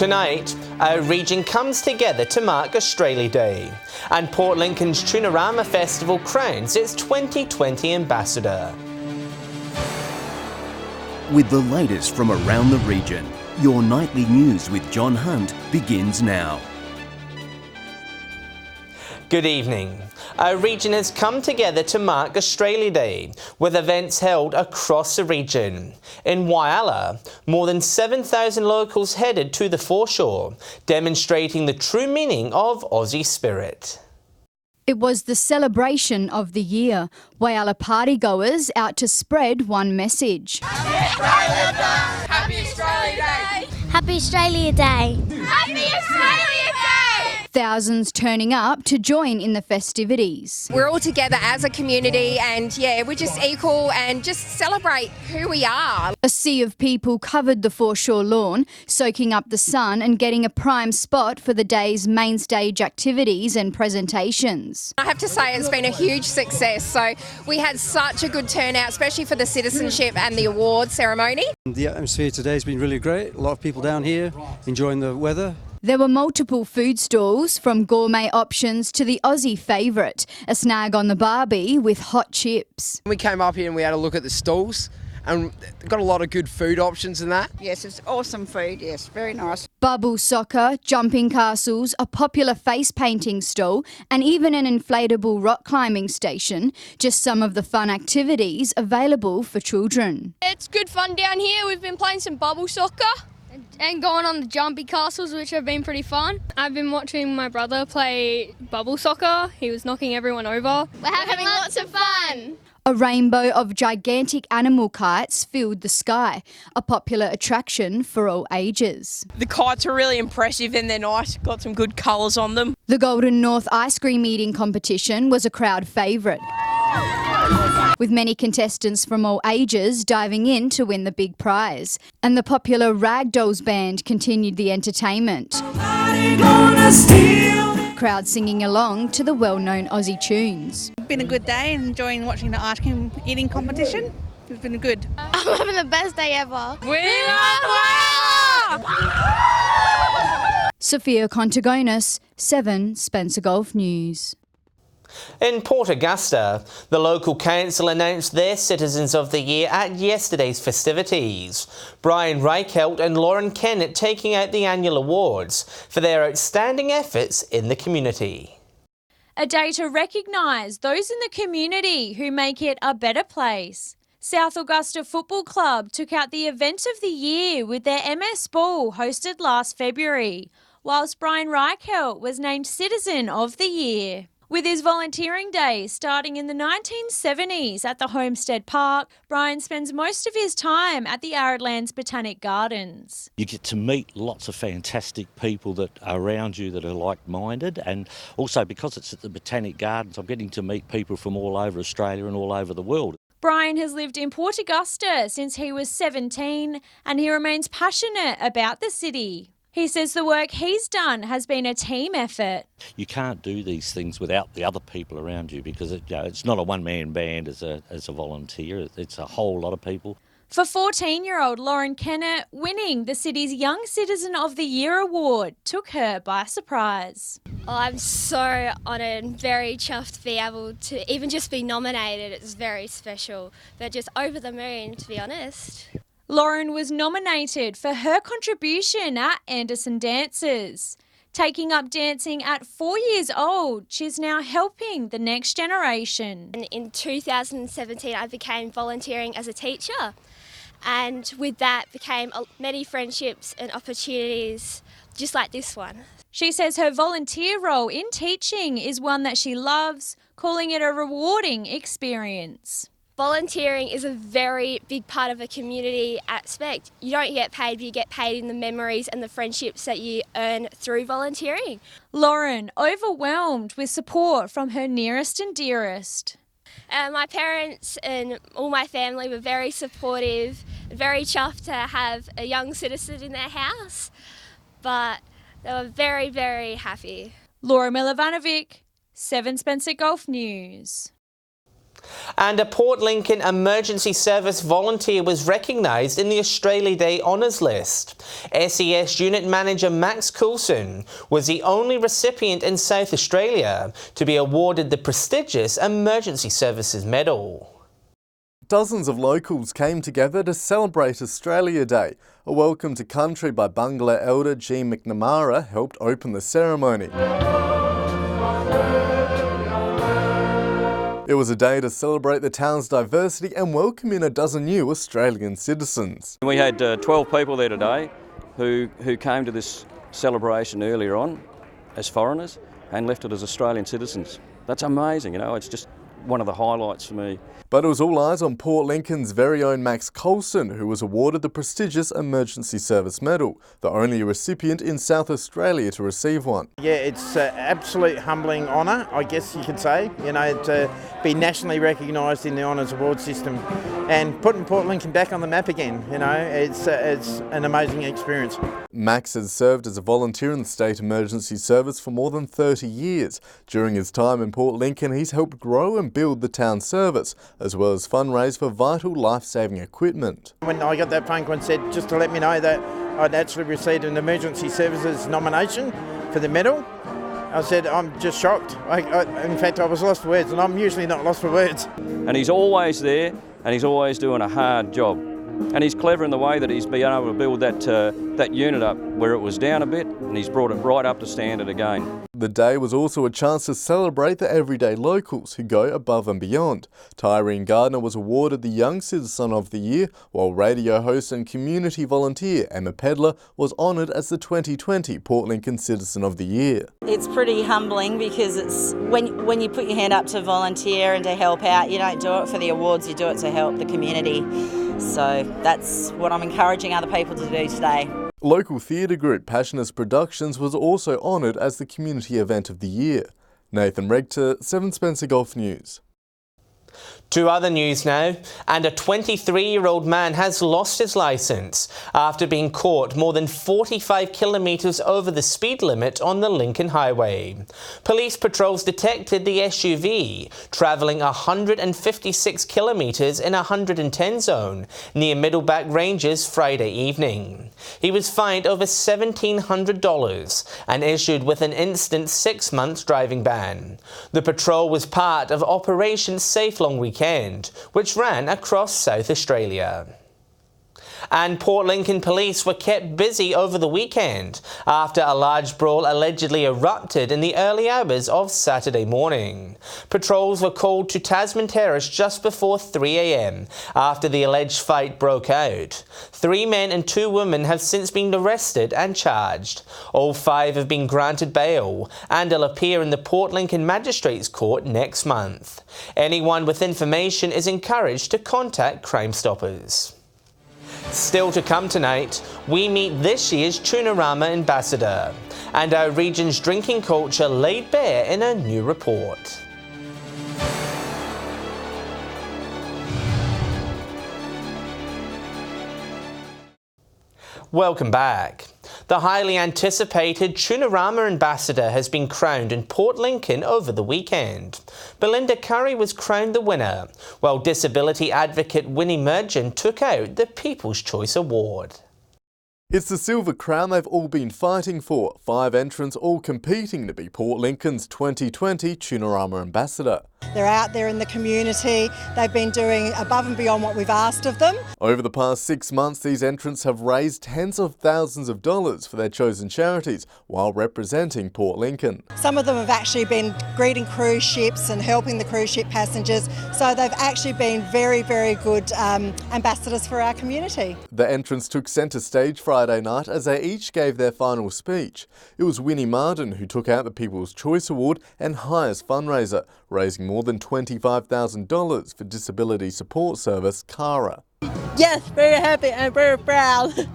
Tonight, our region comes together to mark Australia Day, and Port Lincoln's Chinna Festival crowns its 2020 ambassador. With the latest from around the region, your nightly news with John Hunt begins now. Good evening. Our region has come together to mark Australia Day, with events held across the region. In Whyalla, more than 7,000 locals headed to the foreshore, demonstrating the true meaning of Aussie spirit. It was the celebration of the year. Whyalla partygoers out to spread one message. Happy Australia Day! Happy Australia Day! Happy Australia Day! Happy Australia Day! Thousands turning up to join in the festivities. We're all together as a community and we're just equal and just celebrate who we are. A sea of people covered the foreshore lawn, soaking up the sun and getting a prime spot for the day's main stage activities and presentations. I have to say it's been a huge success. So we had such a good turnout, especially for the citizenship and the award ceremony. The atmosphere today has been really great. A lot of people down here enjoying the weather. There were multiple food stalls, from gourmet options to the Aussie favourite, a snag on the barbie with hot chips. We came up here and we had a look at the stalls and got a lot of good food options in that. Yes, it's awesome food, yes, very nice. Bubble soccer, jumping castles, a popular face painting stall and even an inflatable rock climbing station, just some of the fun activities available for children. It's good fun down here. We've been playing some bubble soccer and going on the jumpy castles, which have been pretty fun. I've been watching my brother play bubble soccer. He was knocking everyone over. We're having lots of fun. A rainbow of gigantic animal kites filled the sky, a popular attraction for all ages. The kites are really impressive and they're nice, got some good colours on them. The Golden North ice cream eating competition was a crowd favourite, with many contestants from all ages diving in to win the big prize. And the popular Ragdolls band continued the entertainment, crowd singing along to the well-known Aussie tunes. It's been a good day and enjoying watching the ice cream eating competition. It's been good. I'm having the best day ever. We love Whyalla! Sophia Contagonis, 7 Spencer Golf News. In Port Augusta, the local council announced their Citizens of the Year at yesterday's festivities. Brian Reichelt and Lauren Kennett taking out the annual awards for their outstanding efforts in the community. A day to recognise those in the community who make it a better place. South Augusta Football Club took out the event of the year with their MS Ball hosted last February, whilst Brian Reichelt was named Citizen of the Year. With his volunteering days starting in the 1970s at the Homestead Park, Brian spends most of his time at the Aridlands Botanic Gardens. You get to meet lots of fantastic people that are around you that are like-minded, and also because it's at the Botanic Gardens, I'm getting to meet people from all over Australia and all over the world. Brian has lived in Port Augusta since he was 17 and he remains passionate about the city. He says the work he's done has been a team effort. You can't do these things without the other people around you because it's not a one-man band as a volunteer. It's a whole lot of people. For 14-year-old Lauren Kennett, winning the city's Young Citizen of the Year award took her by surprise. Oh, I'm so honoured and very chuffed to be able to even just be nominated. It's very special. They're just over the moon, to be honest. Lauren was nominated for her contribution at Anderson Dances. Taking up dancing at 4 years old, she's now helping the next generation. And in 2017, I became volunteering as a teacher. And with that became many friendships and opportunities just like this one. She says her volunteer role in teaching is one that she loves, calling it a rewarding experience. Volunteering is a very big part of a community aspect. You don't get paid, but you get paid in the memories and the friendships that you earn through volunteering. Lauren, overwhelmed with support from her nearest and dearest. My parents and all my family were very supportive, very chuffed to have a young citizen in their house, but they were very, very happy. Laura Milovanovic, 7 Spencer Golf News. And a Port Lincoln Emergency Service volunteer was recognised in the Australia Day Honours List. SES Unit Manager Max Coulson was the only recipient in South Australia to be awarded the prestigious Emergency Services Medal. Dozens of locals came together to celebrate Australia Day. A welcome to country by Bungala elder G. McNamara helped open the ceremony. It was a day to celebrate the town's diversity and welcome in a dozen new Australian citizens. We had 12 people there today who came to this celebration earlier on as foreigners and left it as Australian citizens. That's amazing, you know, it's just one of the highlights for me. But it was all eyes on Port Lincoln's very own Max Coulson, who was awarded the prestigious Emergency Service Medal, the only recipient in South Australia to receive one. Yeah, it's an absolute humbling honour, I guess you could say, you know, to be nationally recognised in the honours award system and putting Port Lincoln back on the map again, you know, it's an amazing experience. Max has served as a volunteer in the State Emergency Service for more than 30 years. During his time in Port Lincoln, he's helped grow and build the town service, as well as fundraise for vital life-saving equipment. When I got that phone call and said just to let me know that I'd actually received an Emergency Services nomination for the medal, I said I'm just shocked. In fact, I was lost for words, and I'm usually not lost for words. And he's always there, and he's always doing a hard job. And he's clever in the way that he's been able to build that unit up where it was down a bit, and he's brought it right up to standard again. The day was also a chance to celebrate the everyday locals who go above and beyond. Tyreen Gardner was awarded the Young Citizen of the Year, while radio host and community volunteer Emma Pedler was honoured as the 2020 Port Lincoln Citizen of the Year. It's pretty humbling because it's when you put your hand up to volunteer and to help out, you don't do it for the awards, you do it to help the community. So that's what I'm encouraging other people to do today. Local theatre group Passionist Productions was also honoured as the Community Event of the Year. Nathan Regter, 7 Spencer Golf News. To other news now, and a 23-year-old man has lost his licence after being caught more than 45 kilometres over the speed limit on the Lincoln Highway. Police patrols detected the SUV travelling 156 kilometres in a 110 zone near Middleback Ranges Friday evening. He was fined over $1,700 and issued with an instant 6-month driving ban. The patrol was part of Operation Safe Long Weekend, which ran across South Australia. And Port Lincoln police were kept busy over the weekend after a large brawl allegedly erupted in the early hours of Saturday morning. Patrols were called to Tasman Terrace just before 3 a.m. after the alleged fight broke out. 3 men and 2 women have since been arrested and charged. All 5 have been granted bail and will appear in the Port Lincoln Magistrates Court next month. Anyone with information is encouraged to contact Crime Stoppers. Still to come tonight, we meet this year's Rama ambassador and our region's drinking culture laid bare in a new report. Welcome back. The highly anticipated Rama ambassador has been crowned in Port Lincoln over the weekend. Belinda Curry was crowned the winner, while disability advocate Winnie Mergen took out the People's Choice Award. It's the silver crown they've all been fighting for. 5 entrants all competing to be Port Lincoln's 2020 Rama ambassador. They're out there in the community. They've been doing above and beyond what we've asked of them. Over the past 6 months, these entrants have raised tens of thousands of dollars for their chosen charities while representing Port Lincoln. Some of them have actually been greeting cruise ships and helping the cruise ship passengers. So they've actually been very, very good ambassadors for our community. The entrants took centre stage Friday night as they each gave their final speech. It was Winnie Marden who took out the People's Choice Award and highest fundraiser, raising more than $25,000 for disability support service CARA. Yes, very happy and very proud.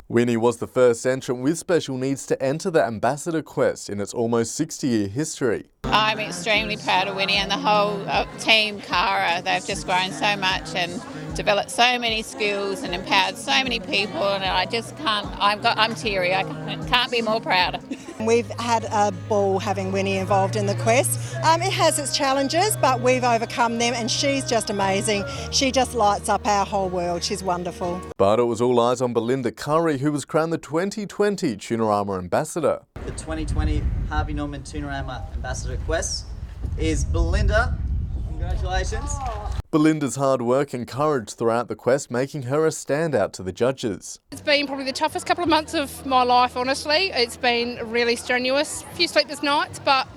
Winnie was the first entrant with special needs to enter the Ambassador Quest in its almost 60-year history. I'm extremely proud of Winnie and the whole team CARA. They've just grown so much and developed so many skills and empowered so many people, and I just can't, I'm teary, I can't be more proud. We've had a ball having Winnie involved in the quest. It has its challenges, but we've overcome them, and she's just amazing. She just lights up our whole world. She's wonderful. But it was all eyes on Belinda Curry, who was crowned the 2020 Chinna Rama Ambassador. The 2020 Harvey Norman Chinna Rama Ambassador Quest is Belinda. Congratulations. Belinda's hard work and courage throughout the quest making her a standout to the judges. It's been probably the toughest couple of months of my life, honestly. It's been really strenuous, a few sleepless nights, but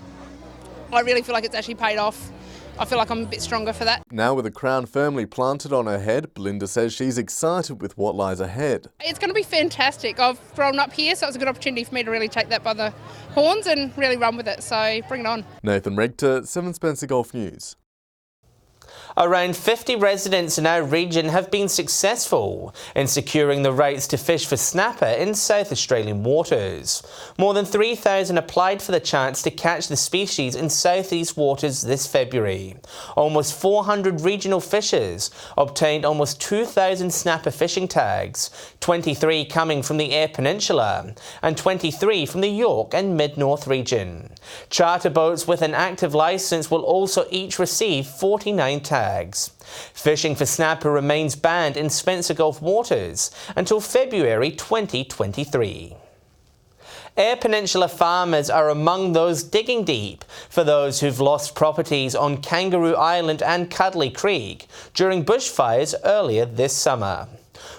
I really feel like it's actually paid off. I feel like I'm a bit stronger for that. Now with a crown firmly planted on her head, Belinda says she's excited with what lies ahead. It's going to be fantastic. I've grown up here, so it's a good opportunity for me to really take that by the horns and really run with it, so bring it on. Nathan Regter, 7 Spencer Golf News. Around 50 residents in our region have been successful in securing the rights to fish for snapper in South Australian waters. More than 3,000 applied for the chance to catch the species in southeast waters this February. Almost 400 regional fishers obtained almost 2,000 snapper fishing tags, 23 coming from the Eyre Peninsula and 23 from the York and Mid-North region. Charter boats with an active licence will also each receive 49 tags. Fishing for snapper remains banned in Spencer Gulf waters until February 2023. Eyre Peninsula farmers are among those digging deep for those who've lost properties on Kangaroo Island and Cuddly Creek during bushfires earlier this summer.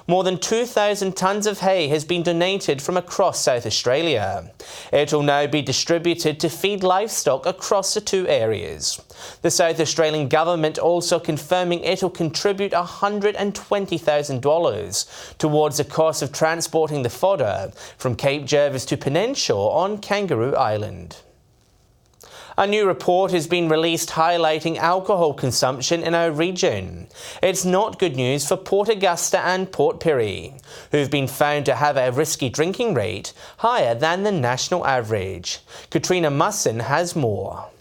More than 2,000 tonnes of hay has been donated from across South Australia. It will now be distributed to feed livestock across the two areas. The South Australian Government also confirming it will contribute $120,000 towards the cost of transporting the fodder from Cape Jervis to Peninsula on Kangaroo Island. A new report has been released highlighting alcohol consumption in our region. It's not good news for Port Augusta and Port Pirie, who've been found to have a risky drinking rate higher than the national average. Katrina Musson has more.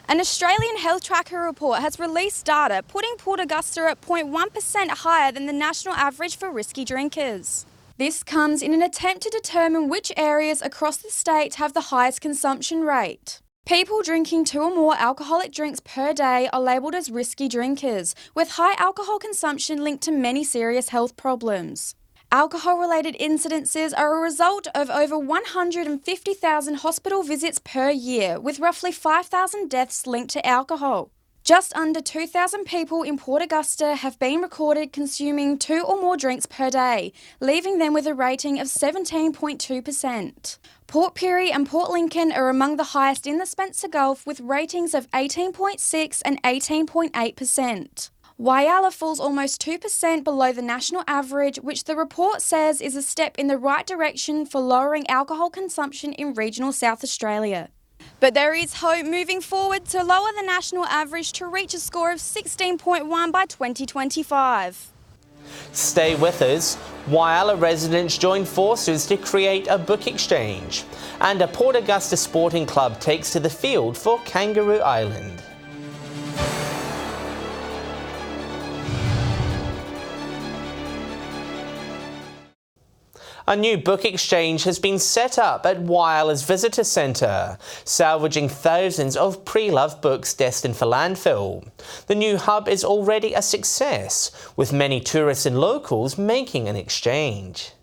An Australian Health Tracker report has released data putting Port Augusta at 0.1% higher than the national average for risky drinkers. This comes in an attempt to determine which areas across the state have the highest consumption rate. People drinking 2 or more alcoholic drinks per day are labelled as risky drinkers, with high alcohol consumption linked to many serious health problems. Alcohol-related incidences are a result of over 150,000 hospital visits per year, with roughly 5,000 deaths linked to alcohol. Just under 2,000 people in Port Augusta have been recorded consuming 2 or more drinks per day, leaving them with a rating of 17.2%. Port Pirie and Port Lincoln are among the highest in the Spencer Gulf with ratings of 18.6 and 18.8%. Whyalla falls almost 2% below the national average, which the report says is a step in the right direction for lowering alcohol consumption in regional South Australia. But there is hope moving forward to lower the national average to reach a score of 16.1 by 2025. Stay with us. Whyalla residents join forces to create a book exchange, and a Port Augusta sporting club takes to the field for Kangaroo Island. A new book exchange has been set up at Whyalla's Visitor Centre, salvaging thousands of pre-loved books destined for landfill. The new hub is already a success, with many tourists and locals making an exchange.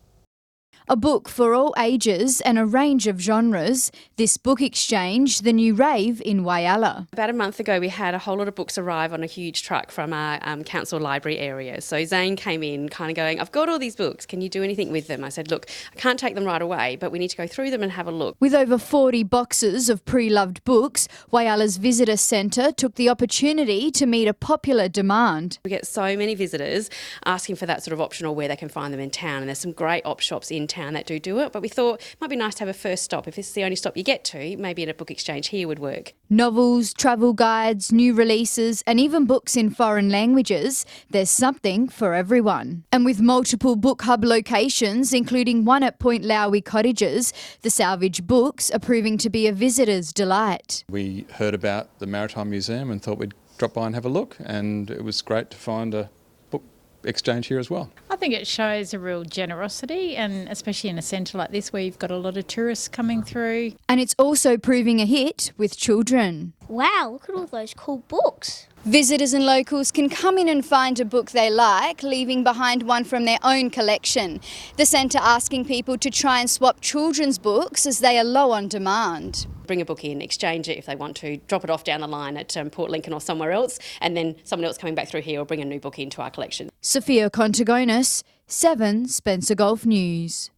A book for all ages and a range of genres. This book exchange, the new rave in Whyalla. About a month ago, we had a whole lot of books arrive on a huge truck from our council library area. So Zane came in kind of going, I've got all these books, can you do anything with them? I said, look, I can't take them right away, but we need to go through them and have a look. With over 40 boxes of pre-loved books, Whyalla's Visitor Centre took the opportunity to meet a popular demand. We get so many visitors asking for that sort of option or where they can find them in town, and there's some great op shops in town that do it, but we thought it might be nice to have a first stop. If this is the only stop you get to, maybe at a book exchange here would work. Novels, travel guides, new releases and even books in foreign languages, there's something for everyone. And with multiple book hub locations, including one at Point Lowry Cottages, the salvage books are proving to be a visitor's delight. We heard about the Maritime Museum and thought we'd drop by and have a look, and it was great to find a book exchange here as well. I think it shows a real generosity, and especially in a centre like this where you've got a lot of tourists coming through. And it's also proving a hit with children. Wow, look at all those cool books. Visitors and locals can come in and find a book they like, leaving behind one from their own collection. The centre asking people to try and swap children's books as they are low on demand. Bring a book in, exchange it if they want to, drop it off down the line at Port Lincoln or somewhere else, and then someone else coming back through here will bring a new book into our collection. Sophia Contagonis, 7 Spencer Golf News.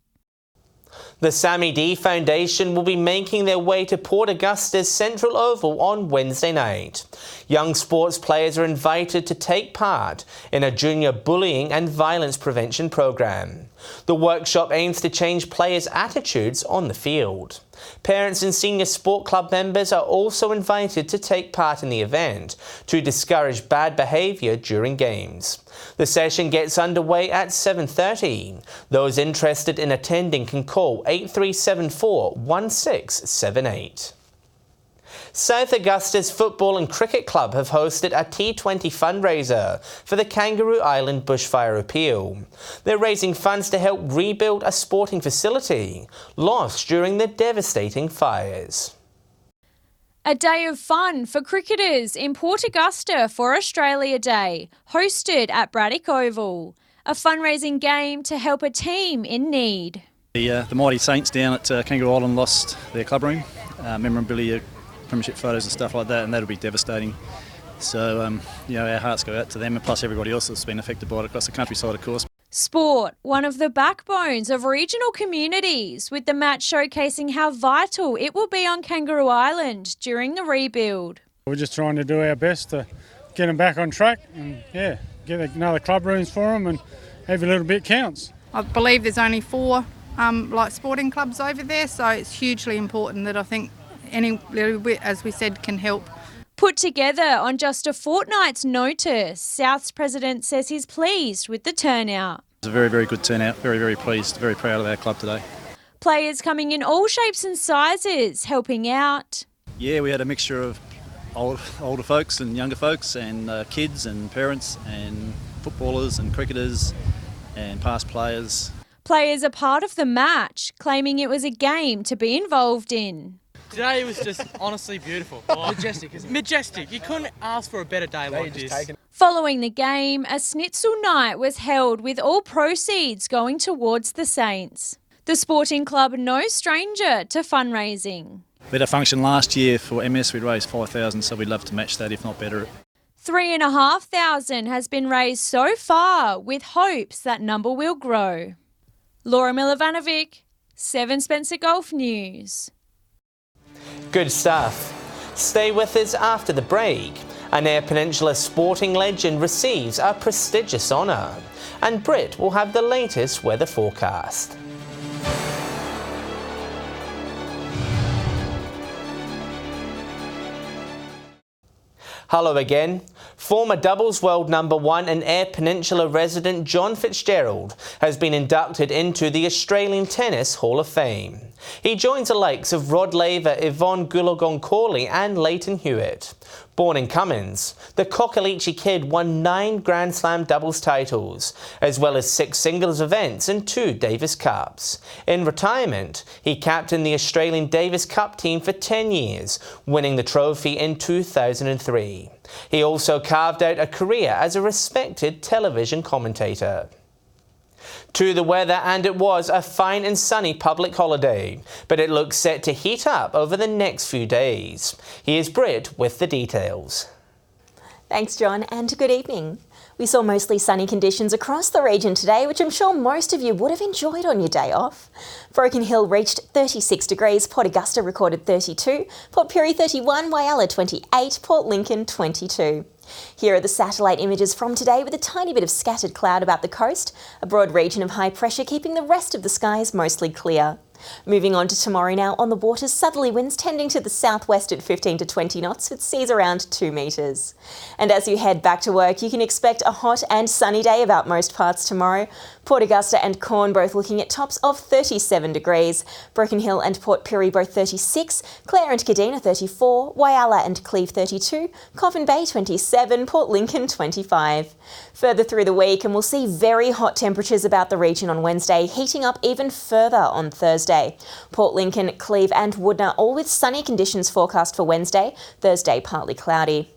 The Sammy Dee Foundation will be making their way to Port Augusta's Central Oval on Wednesday night. Young sports players are invited to take part in a junior bullying and violence prevention program. The workshop aims to change players' attitudes on the field. Parents and senior sport club members are also invited to take part in the event to discourage bad behaviour during games. The session gets underway at 7:30. Those interested in attending can call 8374 1678. South Augusta's Football and Cricket Club have hosted a T20 fundraiser for the Kangaroo Island bushfire appeal. They're raising funds to help rebuild a sporting facility lost during the devastating fires. A day of fun for cricketers in Port Augusta for Australia Day, hosted at Braddock Oval. A fundraising game to help a team in need. The mighty Saints down at Kangaroo Island lost their club room, memorabilia, premiership photos and stuff like that, and that'll be devastating. So, our hearts go out to them, and plus everybody else that's been affected by it across the countryside, of course. Sport, one of the backbones of regional communities, with the match showcasing how vital it will be on Kangaroo Island during the rebuild. We're just trying to do our best to get them back on track and, get another club rooms for them, and every little bit counts. I believe there's only 4 sporting clubs over there, so it's hugely important that I think any little bit, as we said, can help. Put together on just a fortnight's notice, South's president says he's pleased with the turnout. It's a very, very good turnout. Very, very pleased, very proud of our club today. Players coming in all shapes and sizes, helping out. Yeah, we had a mixture of older folks and younger folks, and kids and parents and footballers and cricketers and past players. Players are part of the match, claiming it was a game to be involved in. Today was just honestly beautiful. Majestic, isn't it? Majestic. You couldn't ask for a better day like this. Following the game, a schnitzel night was held with all proceeds going towards the Saints. The sporting club no stranger to fundraising. We had a function last year for MS, we raised $5,000, so we'd love to match that, if not better. $3,500 has been raised so far, with hopes that number will grow. Laura Milovanovic, 7 Spencer Golf News. Good stuff. Stay with us after the break. An Eyre Peninsula sporting legend receives a prestigious honour, and Britt will have the latest weather forecast. Hello again. Former doubles world number 1 and Eyre Peninsula resident John Fitzgerald has been inducted into the Australian Tennis Hall of Fame. He joins the likes of Rod Laver, Yvonne Goolagong-Cawley and Leighton Hewitt. Born in Cummins, the Cockalichi kid won 9 Grand Slam doubles titles, as well as 6 singles events and 2 Davis Cups. In retirement, he captained the Australian Davis Cup team for 10 years, winning the trophy in 2003. He also carved out a career as a respected television commentator. To the weather, and it was a fine and sunny public holiday, but it looks set to heat up over the next few days. Here's Britt with the details. Thanks, John, and good evening. We saw mostly sunny conditions across the region today, which I'm sure most of you would have enjoyed on your day off. Broken Hill reached 36 degrees, Port Augusta recorded 32, Port Pirie 31, Whyalla 28, Port Lincoln 22. Here are the satellite images from today, with a tiny bit of scattered cloud about the coast, a broad region of high pressure keeping the rest of the skies mostly clear. Moving on to tomorrow now, on the waters, southerly winds tending to the southwest at 15 to 20 knots with seas around 2 metres. And as you head back to work, you can expect a hot and sunny day about most parts tomorrow. Port Augusta and Corn both looking at tops of 37 degrees. Broken Hill and Port Pirie both 36, Clare and Kadina 34, Whyalla and Cleve 32, Coffin Bay 27, Port Lincoln 25. Further through the week, and we'll see very hot temperatures about the region on Wednesday, heating up even further on Thursday. Port Lincoln, Cleve and Woodner all with sunny conditions forecast for Wednesday, Thursday partly cloudy.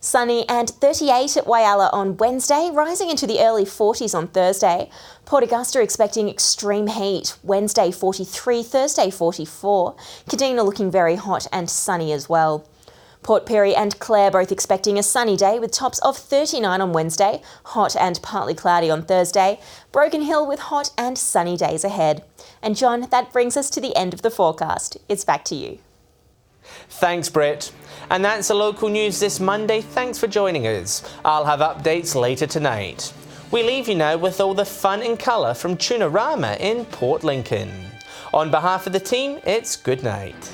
Sunny and 38 at Whyalla on Wednesday, rising into the early 40s on Thursday. Port Augusta expecting extreme heat, Wednesday 43, Thursday 44. Kadina looking very hot and sunny as well. Port Pirie and Clare both expecting a sunny day with tops of 39 on Wednesday, hot and partly cloudy on Thursday. Broken Hill with hot and sunny days ahead. And John, that brings us to the end of the forecast. It's back to you. Thanks, Britt. And that's the local news this Monday. Thanks for joining us. I'll have updates later tonight. We leave you now with all the fun and colour from Chinna Rama in Port Lincoln. On behalf of the team, it's good night.